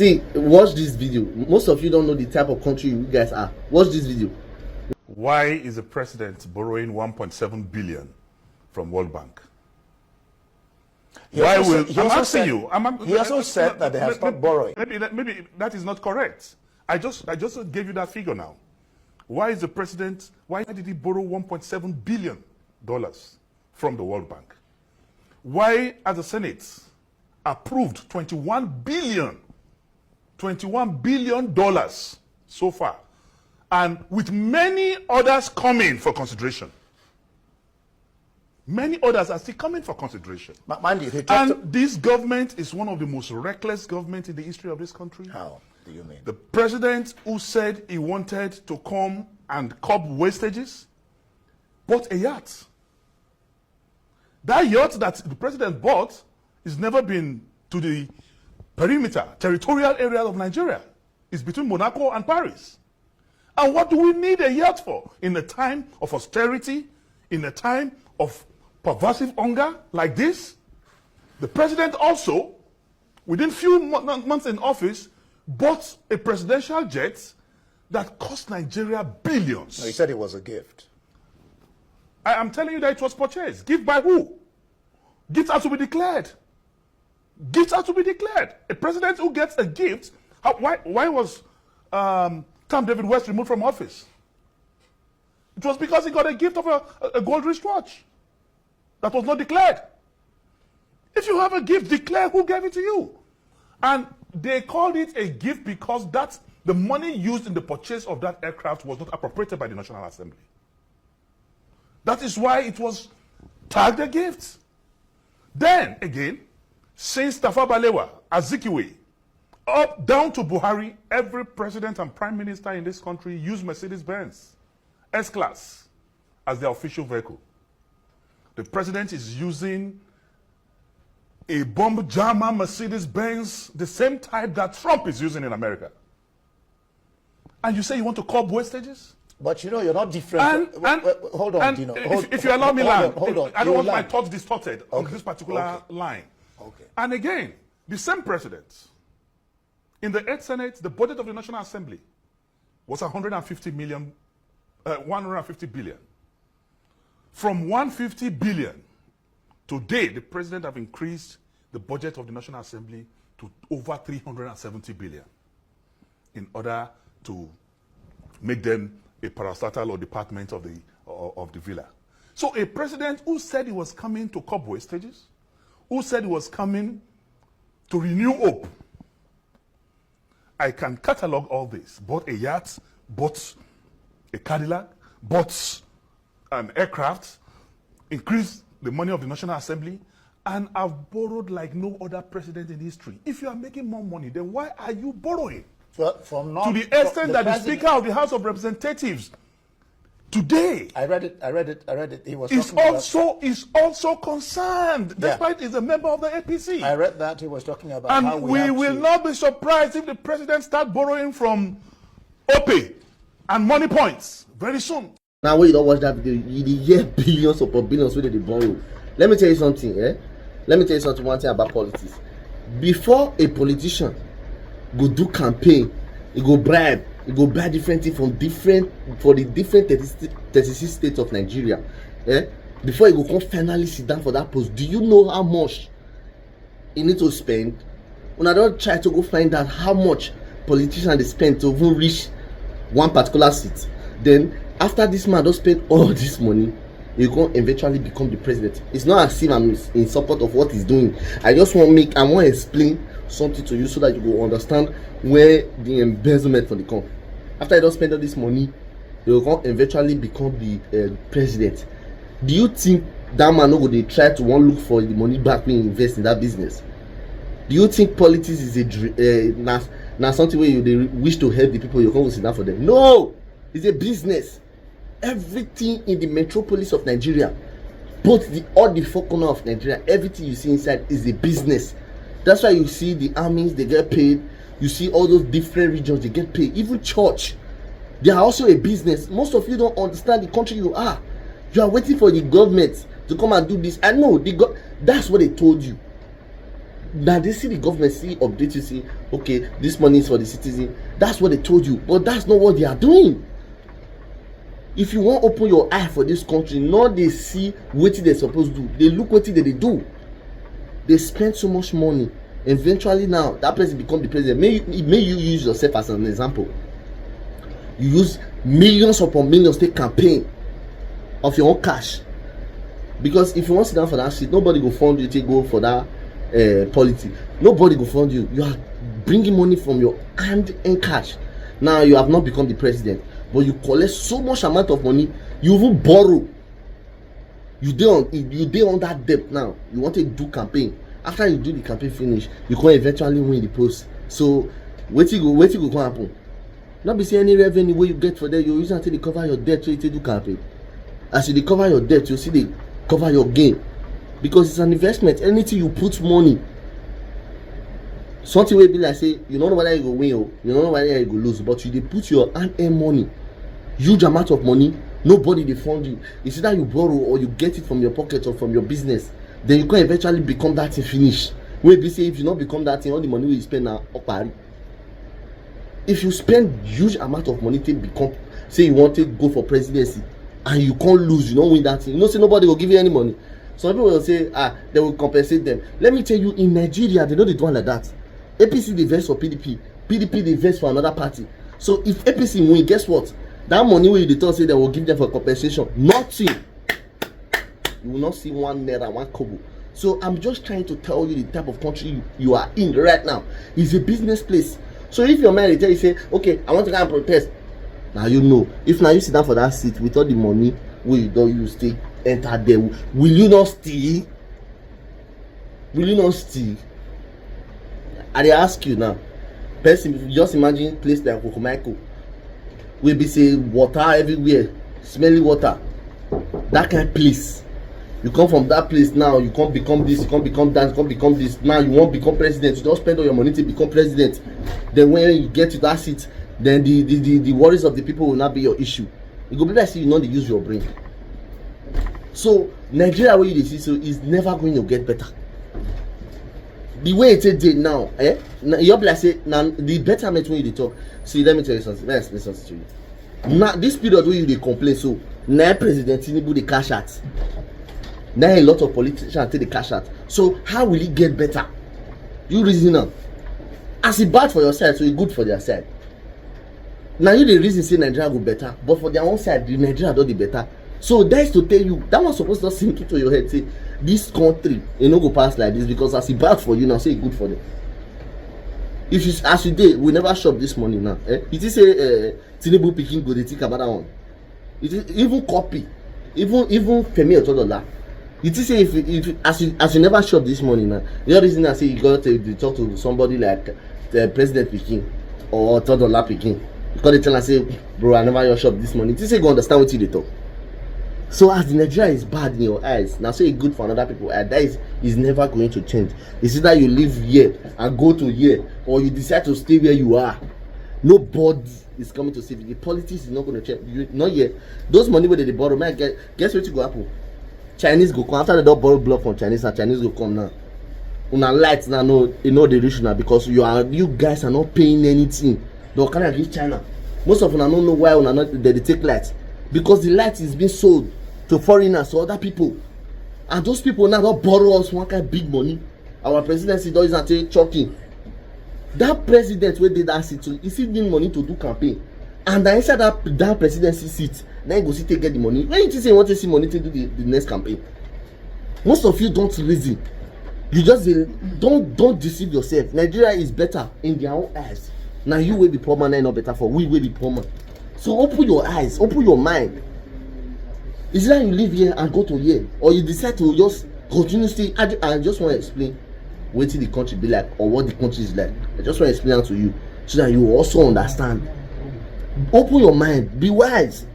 See, watch this video. Most of you don't know the type of country you guys are. Watch this video. Why is the president borrowing 1.7 billion from World Bank? He also said that they have stopped borrowing. Maybe that is not correct. I just gave you that figure now. Why did he borrow 1.7 billion dollars from the World Bank? Why, as the Senate approved 21 billion dollars so far, and with many others coming for consideration? Many others are still coming for consideration. This government is one of the most reckless governments in the history of this country. How do you mean? The president who said he wanted to come and curb wastages bought a yacht. That yacht that the president bought has never been to the perimeter, territorial area of Nigeria. It's between Monaco and Paris. And what do we need a yacht for? In a time of austerity, in a time of pervasive hunger like this? The president also, within few months in office, bought a presidential jet that cost Nigeria billions. No, he said it was a gift. I am telling you that it was purchased. Gift by who? Gifts are to be declared. Gifts are to be declared. A president who gets a gift, why was Tom David West removed from office? It was because he got a gift of a gold wristwatch that was not declared. If you have a gift, declare who gave it to you. And they called it a gift because the money used in the purchase of that aircraft was not appropriated by the National Assembly. That is why it was tagged a gift. Then, again, since Tafawa Balewa, Azikiwe, up down to Buhari, every president and prime minister in this country used Mercedes-Benz S-Class as their official vehicle. The president is using a bomb jammer Mercedes-Benz, the same type that Trump is using in America. And you say you want to curb wastages? But you know, you're not different. Hold on, Dino. If you allow me land, hold on. I don't want my thoughts distorted on this particular line. Okay. And again, the same president, in the 8th Senate, the budget of the National Assembly was 150 billion. From 150 billion, today the president have increased the budget of the National Assembly to over 370 billion in order to make them a parastatal or department of the villa. So a president who said he was coming to curb wastages, who said he was coming to renew hope. I can catalog all this. Bought a yacht, bought a Cadillac, bought an aircraft, increased the money of the National Assembly, and I've borrowed like no other president in history. If you are making more money, then why are you borrowing? Well, to the extent that the Speaker of the House of Representatives today, I read it. He was is also concerned, despite he's a member of the APC. I read that he was talking about and how we will not be surprised if the president starts borrowing from OPE and Money Points very soon. Now, when you don't watch that video, you hear billions upon billions where they borrow. Let me tell you something, Let me tell you something, one thing about politics. Before a politician go do campaign, he go bribe different things for the different 36 states of Nigeria. Before he go come finally sit down for that post, do you know how much he need to spend? When I don't try to go find out how much politicians they spend to even reach one particular seat, then after this man don't spend all this money, he can eventually become the president. It's not as if I'm in support of what he's doing. I want to explain something to you so that you will understand where the embezzlement for the come. After he don't spend all this money, he will eventually become the president. Do you think that man no go dey try to look for the money back when he invest in that business? Do you think politics is a something where you wish to help the people, you come sit down for them? No, it's a business. Everything in the metropolis of Nigeria, all the four corners of Nigeria, everything you see inside is a business. That's why you see the armies, they get paid. You see all those different regions, they get paid. Even church, they are also a business. Most of you don't understand the country you are. You are waiting for the government to come and do this. I know that's what they told you. Now they see the government see update you, see, okay, this money is for the citizen. That's what they told you, but that's not what they are doing. If you want open your eye for this country, now they see what they supposed to do. They look what they do. They spend so much money. Eventually now, that person become the president. May you use yourself as an example. You use millions upon millions to campaign of your own cash. Because if you want to sit down for that seat, nobody will fund you to go for that politics. Nobody will fund you. You are bringing money from your hand in cash. Now you have not become the president, but you collect so much amount of money, you even borrow. You dey on that debt now. You want to do campaign. After you do the campaign finish, you can eventually win the post. So wetin go happen? Not be say any revenue wey you get for there, you use until they cover your debt so you take do campaign. As you dey cover your debt, you see they cover your gain, because it's an investment. Anything you put money, something wey be like say you don't know whether you go win or you don't know whether you go lose, but you dey put your hand-earned money, huge amount of money. Nobody dey fund you. It's either you borrow or you get it from your pocket or from your business. Then you can eventually become that thing finish. Wey be say if you not become that thing, all the money wey you spend na okpari. If you spend huge amount of money to become, say you want to go for presidency, and you can't lose, you don't win that thing, you know say nobody will give you any money. Some people will say they will compensate them. Let me tell you, in Nigeria they know they do one like that. APC dey vex for PDP, PDP dey vex for another party. So if APC win, guess what? That money wey they talk say they will give them for compensation, nothing. You will not see one naira, one kobo. So I'm just trying to tell you the type of country you are in right now. It's a business place. So if your man tell you say, okay, I want to go and protest, now you know. If now you sit down for that seat with all the money wey you don use take enter there, will you not steal? Will you not steal? I dey ask you now. Person, just imagine place like Kokomaiko, wey be say water everywhere, smelly water. That kind of place. You come from that place now, you can't become this, you can't become that, you can't become this. Now you won't become president. You don't spend all your money to become president. Then when you get to that seat, then the worries of the people will not be your issue. You go be like say you know they use your brain. So Nigeria where you see so is never going to get better. The way it is now, you be like say now the betterment when you talk. See, let me tell you something. Let me explain something to you. Now this period where you dey complain, so now President Tinubu dey cash out. Now a lot of politicians take the cash out. So how will it get better? You reason now. As it bad for your side, so it good for their side. Now you the reason say Nigeria go better, but for their own side, the Nigeria don't be better. So that is to tell you that was supposed to sink into your head. Say this country, you know, go pass like this because as it bad for you now, say it good for them. If you as you did, we never shop this money now. It is say Tinubu picking go they think about that one. It is even copy, even Femi Otodola. It is say if as you never shop this money now, the other reason I say you got to talk to somebody like the President Pikin or Otodola Pikin, because they tell us say, bro, I never shop this money. It is say go understand what they talk. So as the Nigeria is bad in your eyes, now say good for another people, that is never going to change. It's either you live here and go to here, or you decide to stay where you are. Nobody is coming to save you. The politics is not going to change. Not yet. Those money where they borrow, man, guess what you go happen? Chinese go come after they don't borrow block from Chinese, and Chinese go come now. Una lights now, no, you know the reach now because you guys are not paying anything. They kind of give China. Most of una don't know why una not they take lights, because the light is being sold to foreigners, to other people, and those people now don't borrow us one kind of big money. Our presidency doesn't take choking. That president wey did that seat, he still need money to do campaign, and then inside that presidency seat, then you go see take get the money. When you think say you want to see money to do the next campaign, most of you don't reason. You just don't deceive yourself. Nigeria is better in their own eyes. Now you will be poor man, and not better for we will be poor man. So open your eyes, open your mind. Is that you live here and go to here, or you decide to just continue stay? I just want to explain what the country be like, or what the country is like. I just want to explain that to you so that you also understand. Open your mind, be wise.